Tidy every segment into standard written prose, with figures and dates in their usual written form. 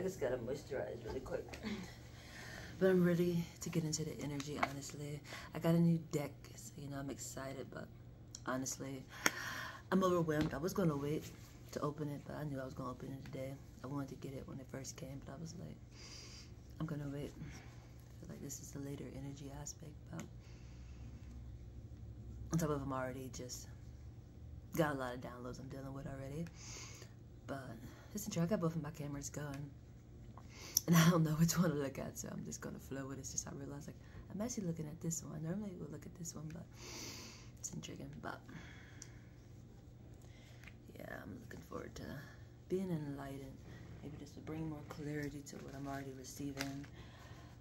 I just gotta moisturize really quick. But I'm ready to get into the energy, honestly. I got a new deck, so you know I'm excited, but honestly, I'm overwhelmed. I was gonna wait to open it, but I knew I was gonna open it today. I wanted to get it when it first came, but I was like, I'm gonna wait. I feel like this is the later energy aspect, but on top of I'm already just got a lot of downloads I'm dealing with already. But listen, I got both of my cameras going. And I don't know which one to look at, so I'm just gonna flow with it. It's just I realized like I'm actually looking at this one. Normally we'll look at this one, but it's intriguing. But yeah, I'm looking forward to being enlightened. Maybe just to bring more clarity to what I'm already receiving,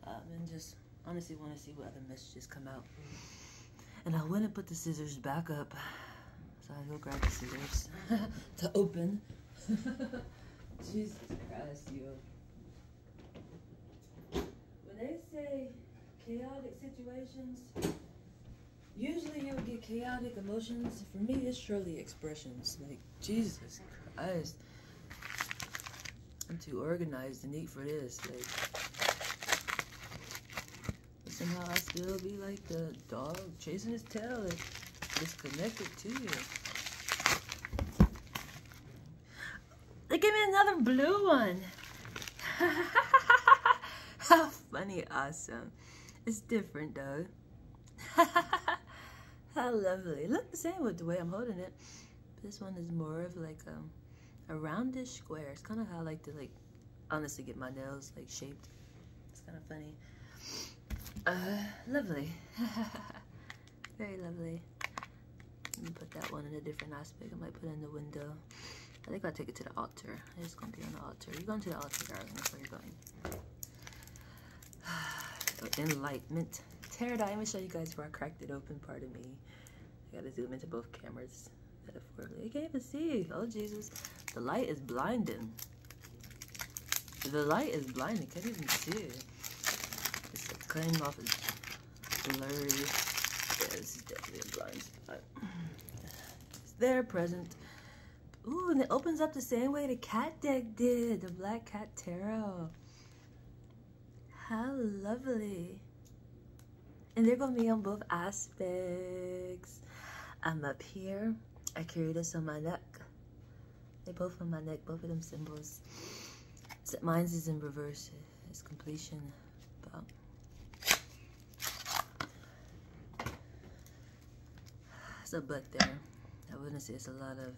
and just honestly want to see what other messages come out. And I went and put the scissors back up, so I go grab the scissors to open. Jesus Christ, you. When they say chaotic situations, usually you'll get chaotic emotions. For me, it's surely expressions. Like, Jesus Christ. I'm too organized and neat for this. Like, but somehow I still be like the dog chasing his tail. Like, disconnected to you. They gave me another blue one. How funny, awesome. It's different though. How lovely. Look the same with the way I'm holding it. This one is more of like a roundish square. It's kind of how I like to like honestly get my nails like shaped. It's kind of funny. Lovely. Very lovely. Let me put that one in a different aspect. I might put it in the window. I think I'll take it to the altar. It's going to be on the altar. You're going to the altar, darling. That's where you're going. Enlightenment. Pterodite. Let me show you guys where I cracked it open. Pardon me. I got to zoom into both cameras. Metaphorically. You can't even see. Oh, Jesus. The light is blinding. The light is blinding. Can't even see. It's like cutting off. It's blurry. Yeah, this is definitely a blind spot. It's there, present. Ooh, and it opens up the same way the cat deck did. The Black Cat Tarot. How lovely. And they're going to be on both aspects. I'm up here. I carry this on my neck. They both on my neck, both of them symbols. Mine's is in reverse. It's completion. But it's a but there. I wouldn't say it's a lot of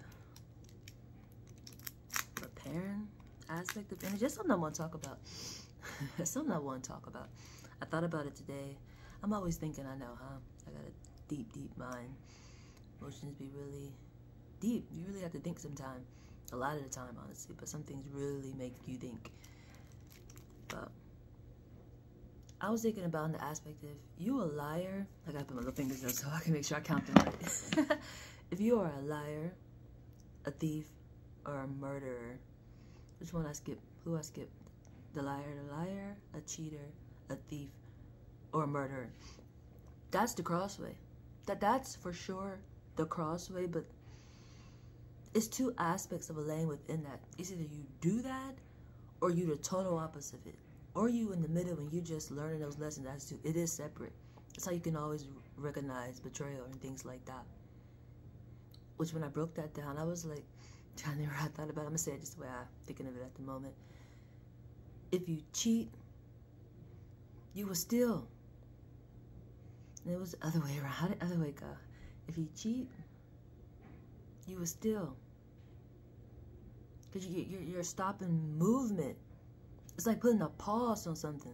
preparing aspect of energy. Just something I want to talk about. Something I want to talk about. I thought about it today. I'm always thinking, I know, huh? I got a deep, deep mind. Emotions be really deep. You really have to think sometime. A lot of the time, honestly. But some things really make you think. But I was thinking about in the aspect of, you a liar. I gotta put my little fingers up so I can make sure I count them right. If you are a liar, a thief, or a murderer, which one I skip? Who I skip? The liar, a cheater, a thief, or a murderer. That's the crossway. That's for sure the crossway, but it's two aspects of a lane within that. It's either you do that, or you the total opposite of it. Or you in the middle when you just learning those lessons. It is separate. That's how you can always recognize betrayal and things like that. Which when I broke that down, I was like, I never had thought about it. I'm gonna say it just the way I'm thinking of it at the moment. If you cheat, you will steal. And it was the other way around. How did the other way go? If you cheat, you will steal. Because you're stopping movement. It's like putting a pause on something.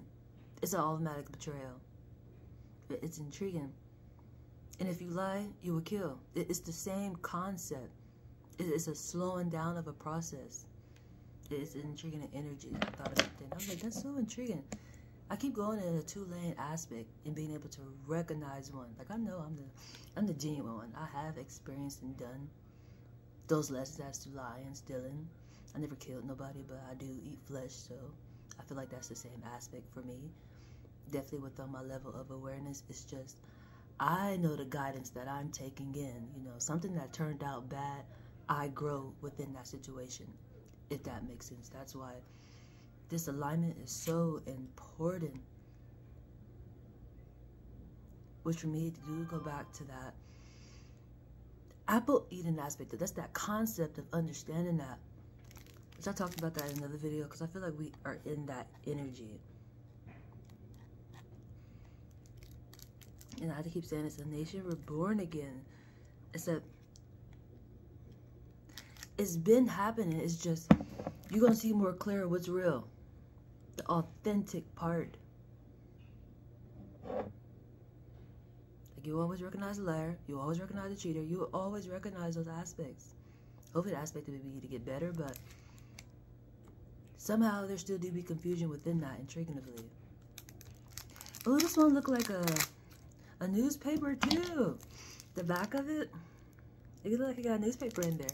It's an automatic betrayal. It's intriguing. And if you lie, you will kill. It's the same concept. It's a slowing down of a process. It's intriguing energy. I thought of something. I was like, that's so intriguing. I keep going in a two-lane aspect and being able to recognize one. Like, I know I'm the genuine one. I have experienced and done those lessons as to lying and stealing. I never killed nobody, but I do eat flesh, so I feel like that's the same aspect for me. Definitely within my level of awareness, it's just, I know the guidance that I'm taking in. You know, something that turned out bad, I grow within that situation, if that makes sense. That's why This alignment is so important. Which for me to do, go back to that apple eating aspect. That's that concept of understanding that. Which I talked about that in another video, because I feel like we are in that energy. And I have to keep saying it's a nation reborn again. It's been happening. It's just, you're going to see more clear what's real. The authentic part. Like, you always recognize the liar. You always recognize the cheater. You always recognize those aspects. Hopefully the aspect would be to get better, but somehow there still do be confusion within that, intriguingly. Oh, this one looked like a newspaper too. The back of it, it looked like it got a newspaper in there.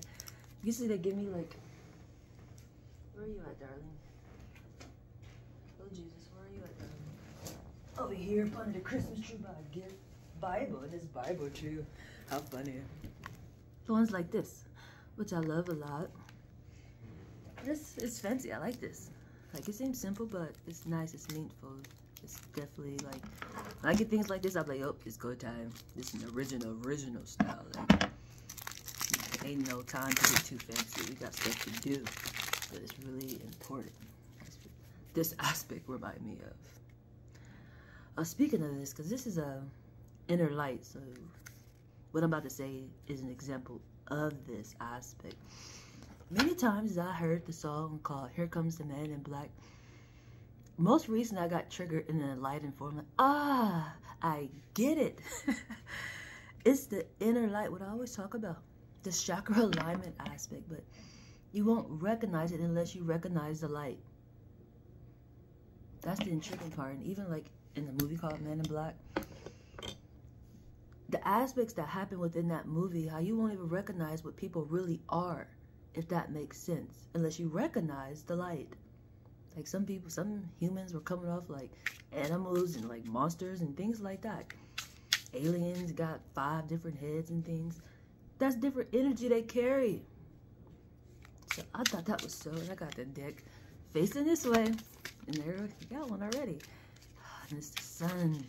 Usually they give me like, where are you at, darling? Oh Jesus, where are you at, darling? Over here under the Christmas tree by a gift Bible, and this Bible too. How funny. The ones like this, which I love a lot. It's fancy. I like this. Like, it seems simple, but it's nice. It's meaningful. It's definitely like, when I get things like this, I'm like, oh, it's go time. This is an original style. Like, ain't no time to get too fancy. We got stuff to do, but it's really important. This aspect remind me of. Speaking of this, because this is a inner light, so what I'm about to say is an example of this aspect. Many times I heard the song called "Here Comes the Man in Black." Most recently, I got triggered in an enlightened form. Like, I get it. It's the inner light, what I always talk about. The chakra alignment aspect, but you won't recognize it unless you recognize the light. That's the intriguing part. And even like in the movie called Man in Black, the aspects that happen within that movie, how you won't even recognize what people really are, if that makes sense, unless you recognize the light. Like some people, some humans were coming off like animals and like monsters and things like that. Aliens got 5 different heads and things. That's different energy they carry. So I thought that was so, and I got the deck facing this way. And there, you got one already. And it's the sun.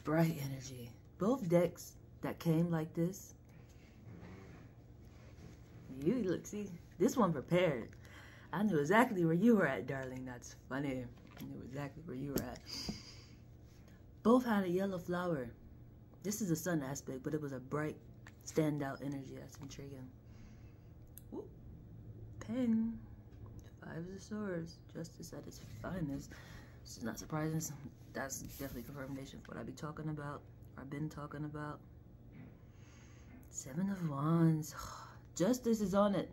Bright energy. Both decks that came like this. You look, see, this one prepared. I knew exactly where you were at, darling. That's funny. I knew exactly where you were at. Both had a yellow flower. This is a sun aspect, but it was a bright, standout energy. That's intriguing. Ooh. Pen. 5 of Swords. Justice at its finest. This is not surprising. That's definitely confirmation for what I've been talking about. Or I've been talking about. 7 of Wands. Justice is on it.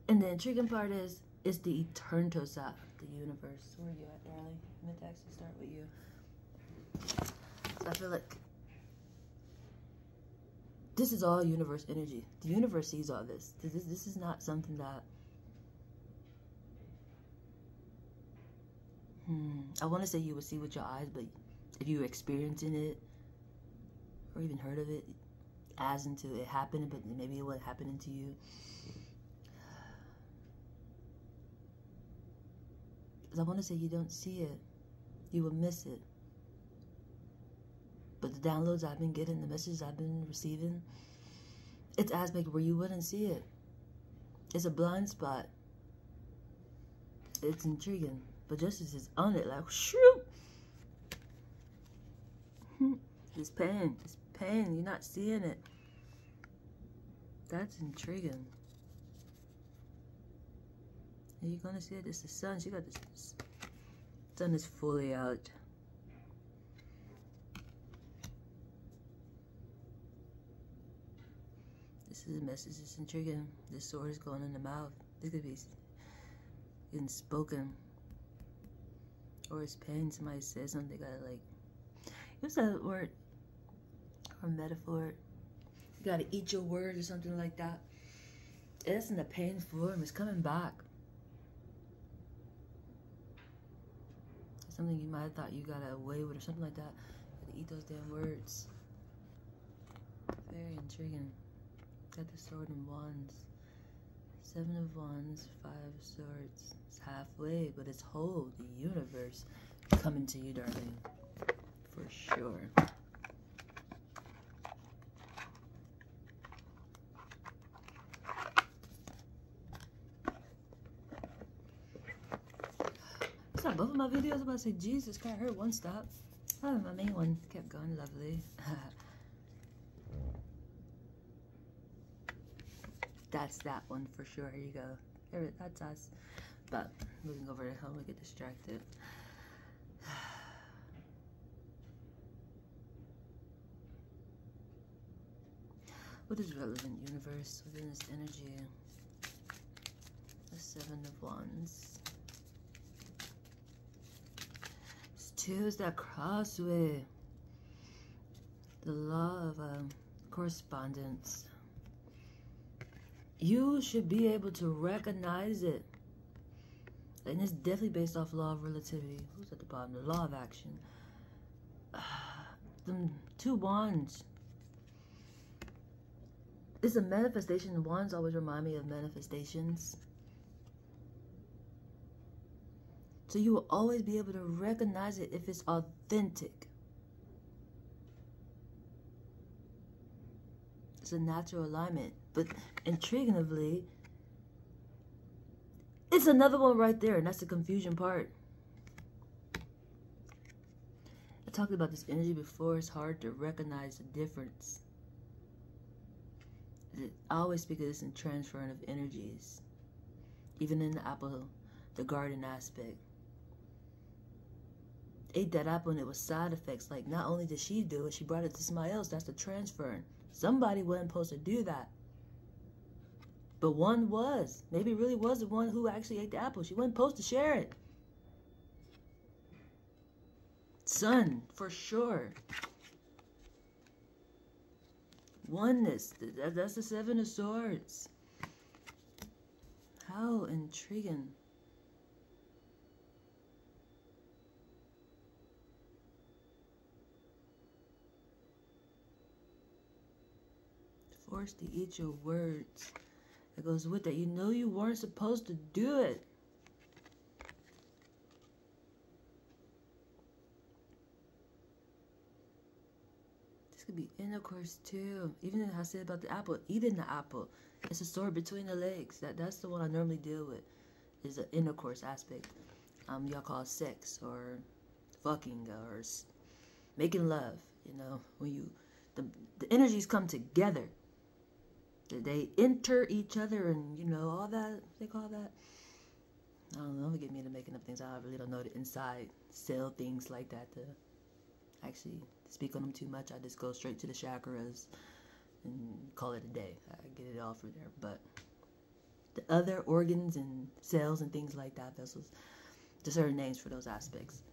And the intriguing part is, it's the Eterntosa, the universe. Where are you at, darling? I meant to actually start with you. So I feel like this is all universe energy. The universe sees all this. This is not something that I want to say you would see with your eyes, but if you were experiencing it or even heard of it as into it happening, but maybe it wasn't happening to you. Because I want to say you don't see it. You will miss it. But the downloads I've been getting, the messages I've been receiving, it's aspect where you wouldn't see it. It's a blind spot. It's intriguing. But justice is on it, like, shoot! It's pain. It's pain. You're not seeing it. That's intriguing. And you're gonna see it. It's the sun. She got this. Sun is fully out. This is a message. It's intriguing. This sword is going in the mouth. This could be getting spoken. Or it's pain. Somebody says something. They gotta like. What's that word? Or metaphor? You gotta eat your word or something like that. It's in a pain form. It's coming back. Something you might have thought you got away with or something like that. You gotta eat those damn words. Very intriguing. Got the sword and wands. 7 of Wands, 5 of Swords, halfway, but it's whole. The universe coming to you, darling. For sure. Stop both of my videos. I'm about to say, Jesus Christ, I heard one stop. Oh, my main one kept going. Lovely. That's that one for sure. Here you go. That's us. But moving over to home, we get distracted. What is relevant, universe, within this energy? The Seven of Wands. This two is that crossway. The law of correspondence. You should be able to recognize it. And it's definitely based off law of relativity. Who's at the bottom? The law of action. The two wands. It's a manifestation. Wands always remind me of manifestations. So you will always be able to recognize it if it's authentic. It's a natural alignment. But intriguingly, it's another one right there, and that's the confusion part. I talked about this energy before. It's hard to recognize the difference. I always speak of this in transferring of energies. Even in the apple, the garden aspect. Ate that apple and it was side effects. Like, not only did she do it, she brought it to somebody else. That's the transferring. Somebody wasn't supposed to do that. But one was. Maybe it really was the one who actually ate the apple. She wasn't supposed to share it. Sun, for sure. Oneness. That's the Seven of Swords. How intriguing. Forced to eat your words. That goes with that. You know you weren't supposed to do it. This could be intercourse too. Even if I said about the apple, eating the apple. It's a sword between the legs. That's the one I normally deal with. Is the intercourse aspect. Y'all call sex or fucking or making love. You know, when you the energies come together. They enter each other and, you know, all that, they call that. I don't know, don't get me into making up things. I really don't know the inside cell things like that to actually speak on them too much. I just go straight to the chakras and call it a day. I get it all through there. But the other organs and cells and things like that, vessels, there's certain names for those aspects.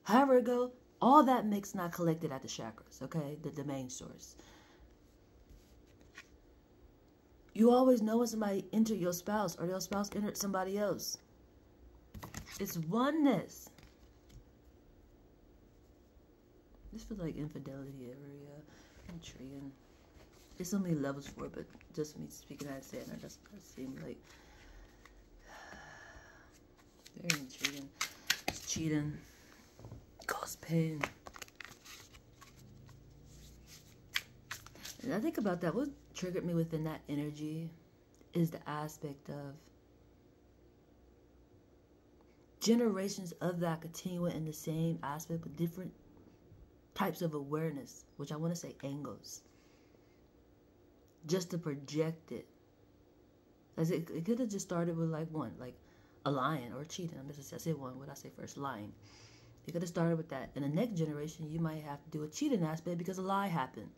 However it go, all that mix not collected at the chakras, okay? The main source. You always know when somebody entered your spouse or your spouse entered somebody else. It's oneness. This feels like infidelity area. Intriguing. There's so many levels for it, but just me speaking out and saying it, that seems like very intriguing. It's cheating. Cause pain. And I think about that. What triggered me within that energy is the aspect of generations of that continuing in the same aspect with different types of awareness, which I want to say angles, just to project it. As it could have just started with like one, like a lying or cheating. I said one. What I say first? Lying. It could have started with that. In the next generation, you might have to do a cheating aspect because a lie happened.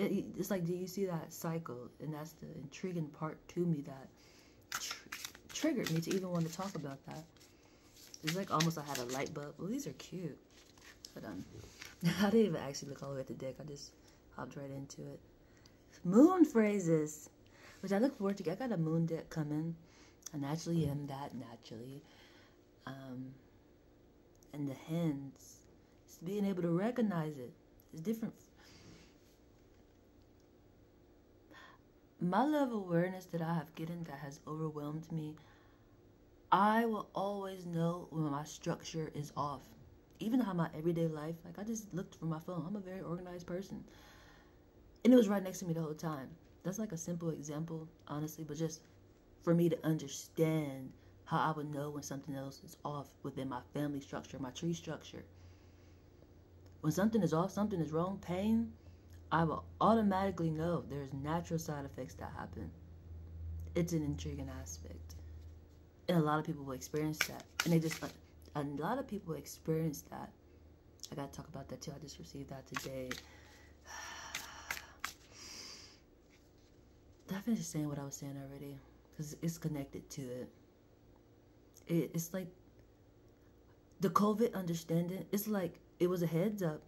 It's like, do you see that cycle? And that's the intriguing part to me that triggered me to even want to talk about that. It's like almost I had a light bulb. Well, these are cute. Hold on. I didn't even actually look all the way at the deck. I just hopped right into it. Moon phrases, which I look forward to. I got a moon deck coming. I naturally am that naturally. And the hands, it's being able to recognize it. It's different. My level of awareness that I have gotten that has overwhelmed me I will always know when my structure is off. Even how my everyday life, like I just looked for my phone. I'm a very organized person. And it was right next to me the whole time. That's like a simple example, honestly, but just for me to understand how I would know when something else is off within my family structure, my tree structure. When something is off, something is wrong, pain, I will automatically know there's natural side effects that happen. It's an intriguing aspect. And a lot of people will experience that. And they just, a lot of people experience that. I gotta talk about that too. I just received that today. I finished saying what I was saying already, because it's connected to it. It's like the COVID understanding. It's like it was a heads up,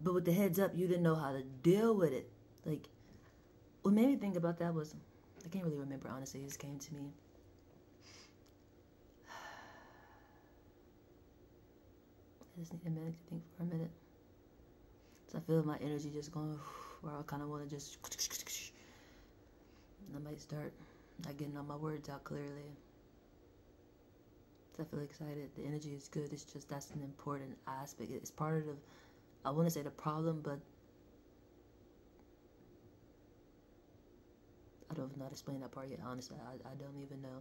but with the heads up, you didn't know how to deal with it. Like, what made me think about that was, I can't really remember, honestly. It just came to me. I just need a minute to think for a minute. So I feel my energy just going, where I kind of want to just, I might start not getting all my words out clearly. So I feel excited. The energy is good. It's just, that's an important aspect. It's part of the, I want to say the problem, but I don't know how to explain that part yet, honestly. I don't even know.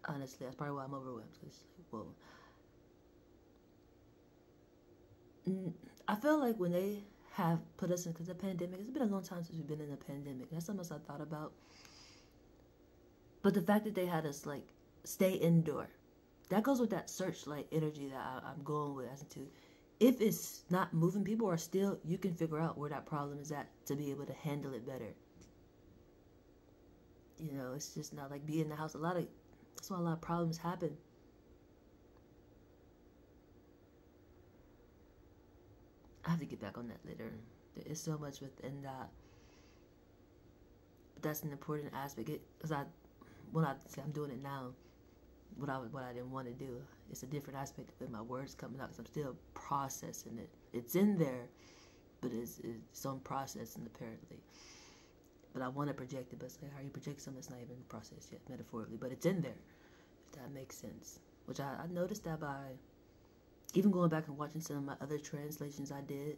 Honestly, that's probably why I'm overwhelmed. Because, whoa. I feel like when they have put us in, because the pandemic, it's been a long time since we've been in a pandemic. That's something else I thought about. But the fact that they had us, like, stay indoor, that goes with that searchlight energy that I'm going with as to, if it's not moving, people are still, you can figure out where that problem is at to be able to handle it better. You know, it's just not like being in the house. That's why a lot of problems happen. I have to get back on that later. There is so much within that. But that's an important aspect. Because when I say I'm doing it now, what I didn't want to do, it's a different aspect of my words coming out because I'm still processing it. It's in there, but it's on processing apparently. But I want to project it, but it's like, how you project something that's not even processed yet, metaphorically. But it's in there, if that makes sense. Which I noticed that by even going back and watching some of my other translations I did,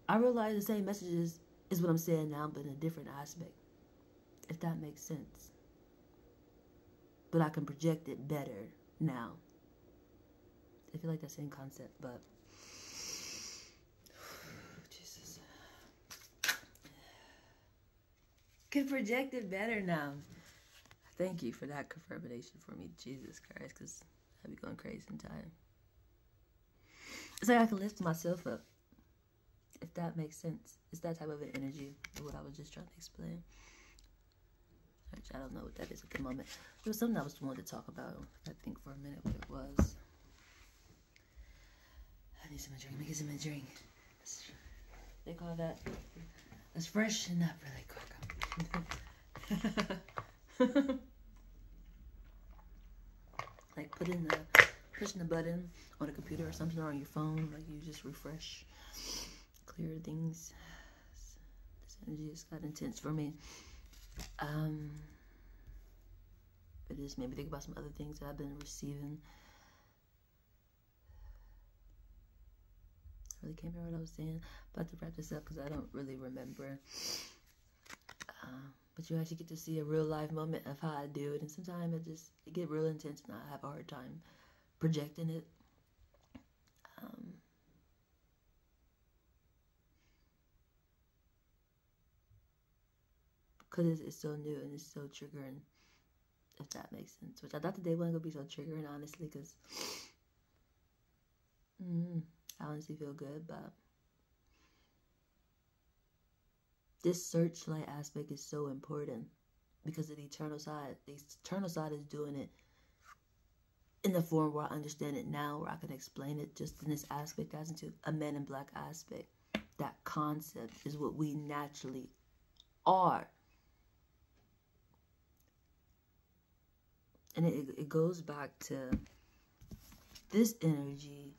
I realized the same messages is what I'm saying now, but in a different aspect, if that makes sense. But I can project it better now. I feel like that same concept, but Jesus, can project it better now. Thank you for that confirmation for me, Jesus Christ, because I'd be going crazy in time. It's like I can lift myself up, if that makes sense. It's that type of an energy, what I was just trying to explain. I don't know what that is at the moment. There was something I was wanting to talk about. I think for a minute what it was. I need some drink. Make some drink. They call that. That's fresh and not really quick. Like pushing the button on a computer or something, or on your phone. Like you just refresh, clear things. This energy has got intense for me. It just made me think about some other things that I've been receiving. I really can't remember what I was saying. About to wrap this up because I don't really remember. But you actually get to see a real life moment of how I do it, and sometimes it get real intense, and I have a hard time projecting it. Because it's so new and it's so triggering, if that makes sense. Which I thought the day wasn't going to be so triggering, honestly, because I honestly feel good, but this searchlight aspect is so important because of the eternal side. The eternal side is doing it in the form where I understand it now, where I can explain it just in this aspect as into a Man in Black aspect. That concept is what we naturally are. And it goes back to this energy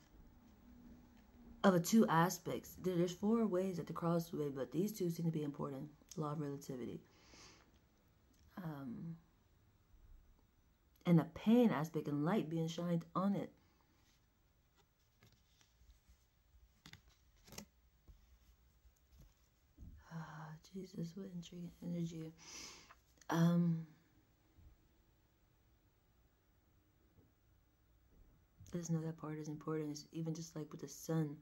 of two aspects. There's 4 ways at the crossway, but these 2 seem to be important. Law of relativity. and a pain aspect and light being shined on it. Ah, Jesus, what intriguing energy. I just know that part is important. It's even just like with the sun,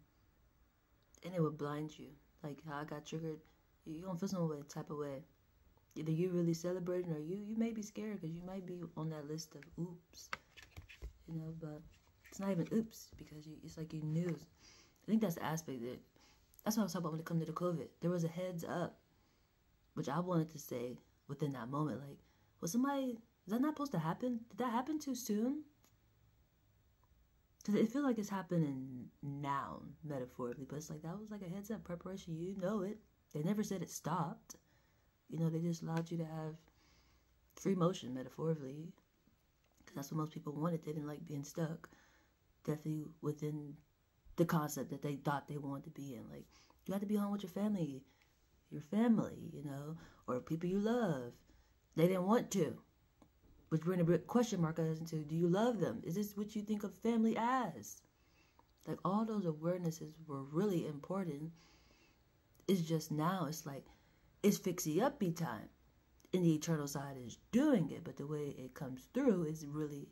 and it would blind you. Like how I got triggered, you don't feel some way, type of way. Either you really celebrating or you may be scared because you might be on that list of oops, you know. But it's not even oops because it's like you knew. I think that's the aspect that. That's what I was talking about when it comes to the COVID. There was a heads up, which I wanted to say within that moment. Like, was somebody, is that not supposed to happen? Did that happen too soon? Because it feels like it's happening now, metaphorically. But it's like, that was like a heads up preparation. You know it. They never said it stopped. You know, they just allowed you to have free motion, metaphorically. Because that's what most people wanted. They didn't like being stuck. Definitely within the concept that they thought they wanted to be in. Like, you have to be home with your family, you know, or people you love. They didn't want to. Which brings a question mark as into, do you love them? Is this what you think of family as? Like, all those awarenesses were really important. It's just now, it's like, it's fixie-uppy time. And the eternal side is doing it, but the way it comes through is really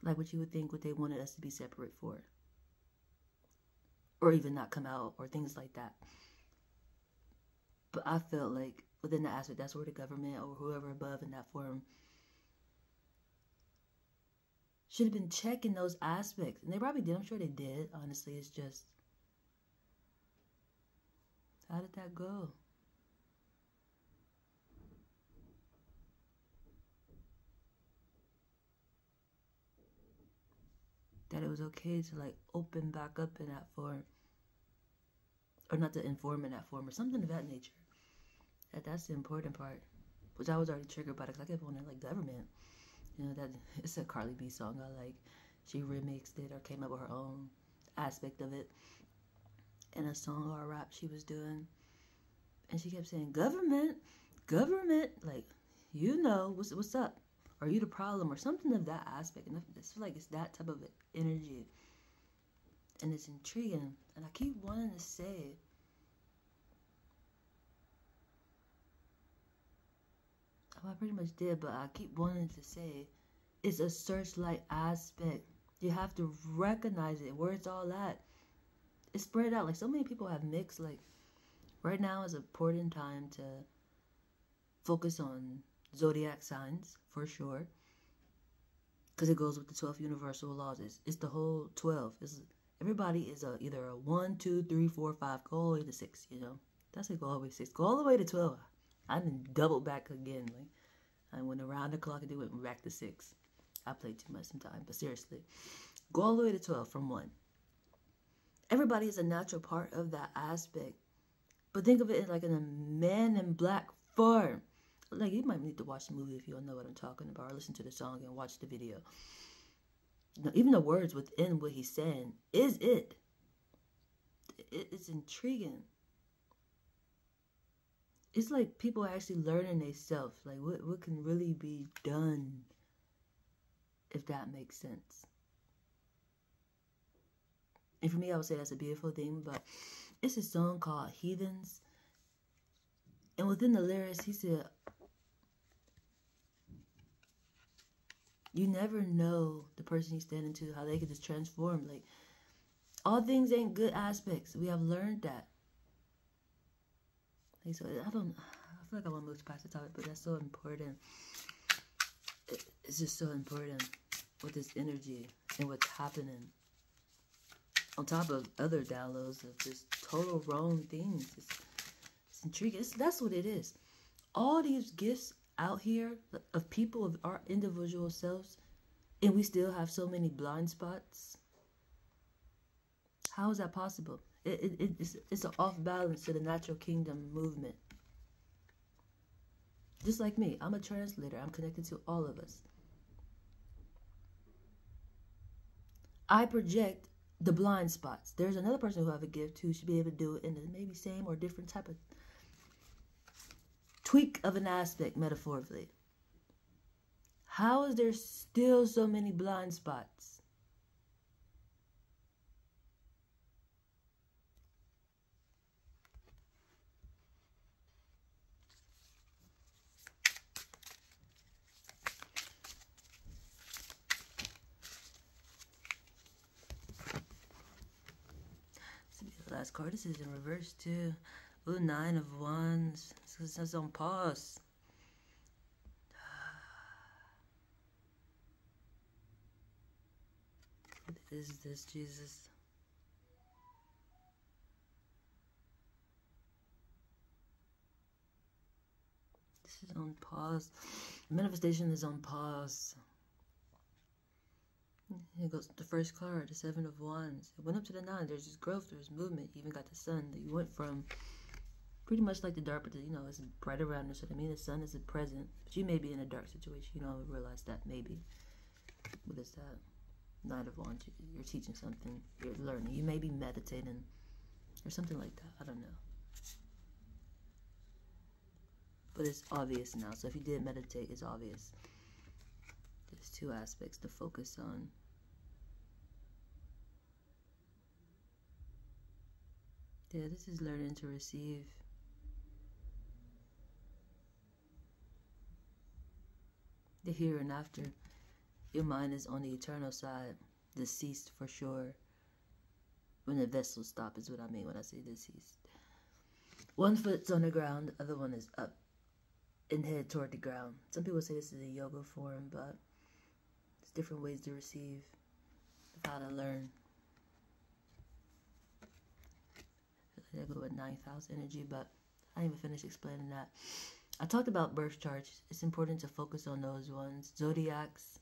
like what you would think what they wanted us to be separate for. Or even not come out, or things like that. But I felt like within the aspect, that's where the government or whoever above in that forum should have been checking those aspects. And they probably did. I'm sure they did. Honestly, it's just, how did that go? That it was okay to like open back up in that form. Or not to inform in that form or something of that nature. That's the important part. Which I was already triggered by it because I kept wanting like government. You know, that it's a Carly B song I like. She remixed it or came up with her own aspect of it in a song or a rap she was doing. And she kept saying, government, like, you know, what's up? Are you the problem? Or something of that aspect. And I feel like it's that type of energy. And it's intriguing. And I keep wanting to say, well, I pretty much did, but I keep wanting to say, it's a searchlight aspect. You have to recognize it, where it's all at. It's spread out. Like, so many people have mixed, like, right now is an important time to focus on zodiac signs, for sure. Because it goes with the 12 universal laws. It's the whole 12. Everybody is either a 1, 2, 3, 4, 5, go all the way to 6, you know. That's like go all the way to 6. Go all the way to 12. I didn't double back again. Like, I went around the clock and then went back to 6. I played too much sometimes, but seriously. Go all the way to 12 from 1. Everybody is a natural part of that aspect. But think of it like in a man in black form. Like, you might need to watch the movie if you don't know what I'm talking about, or listen to the song and watch the video. Now, even the words within what he's saying is it. It's intriguing. It's like people actually learning themselves. Like, what can really be done, if that makes sense. And for me, I would say that's a beautiful thing, but it's a song called Heathens. And within the lyrics, he said, you never know the person you stand into, how they can just transform. Like, all things ain't good aspects. We have learned that. Like, so I feel like I want to move past the topic, but that's so important. It's just so important with this energy and what's happening. On top of other downloads of just total wrong things. It's intriguing. That's what it is. All these gifts out here of people of our individual selves, and we still have so many blind spots. How is that possible? It's an off balance to the natural kingdom movement. Just like me, I'm a translator. I'm connected to all of us. I project the blind spots. There's another person who have a gift who should be able to do it in a maybe same or different type of tweak of an aspect, metaphorically. How is there still so many blind spots? The last card, this is in reverse too. Ooh, 9 of Wands. This is on pause. What is this, Jesus? This is on pause. Manifestation is on pause. Here goes the first card, the 7 of Wands. It went up to the 9. There's just growth, there's movement. You even got the sun. You went from pretty much like the dark, but you know, it's bright around us. So I mean, the sun isn't present, but you may be in a dark situation. You don't realize that, maybe. What is that? 9 of Wands. You're teaching something. You're learning. You may be meditating or something like that. I don't know. But it's obvious now. So if you did meditate, it's obvious. There's 2 aspects to focus on. Yeah, this is learning to receive. The here and after. Your mind is on the eternal side. Deceased for sure. When the vessels stop is what I mean when I say deceased. One foot's on the ground, the other one is up and head toward the ground. Some people say this is a yoga form, but there's different ways to receive, of how to learn. I go with 9th house energy, but I didn't even finish explaining that. I talked about birth charts. It's important to focus on those ones. Zodiacs.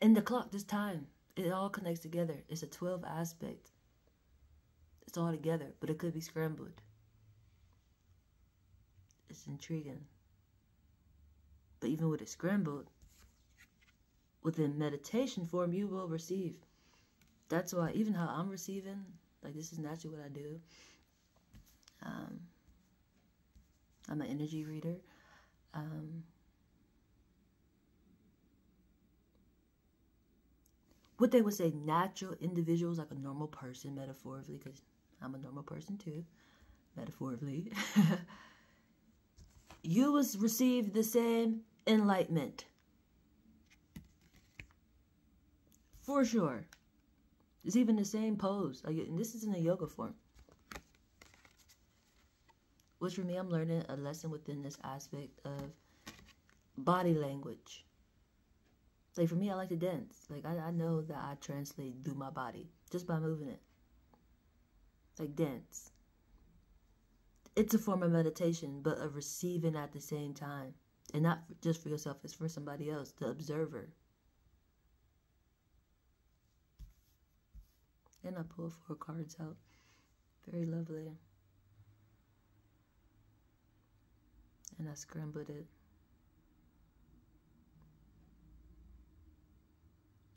And the clock, this time, it all connects together. It's a 12 aspect. It's all together, but it could be scrambled. It's intriguing. But even with it scrambled, within meditation form, you will receive. That's why, even how I'm receiving, like this is naturally what I do. I'm an energy reader. What they would say, natural individuals, like a normal person, metaphorically, because I'm a normal person too, metaphorically. You will receive the same enlightenment. For sure. It's even the same pose. And this is in a yoga form. Which for me, I'm learning a lesson within this aspect of body language. Like for me, I like to dance. Like I know that I translate through my body just by moving it. Like dance. It's a form of meditation, but of receiving at the same time. And not just for yourself, it's for somebody else, the observer. And I pull 4 cards out. Very lovely. And I scrambled it.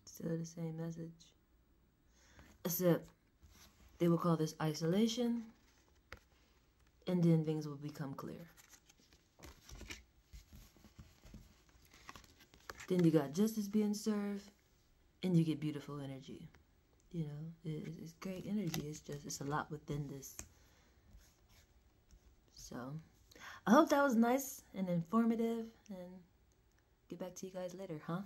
Still the same message. Except they will call this isolation, and then things will become clear. Then you got justice being served, and you get beautiful energy. You know, it's great energy. It's a lot within this. So, I hope that was nice and informative, and get back to you guys later, huh?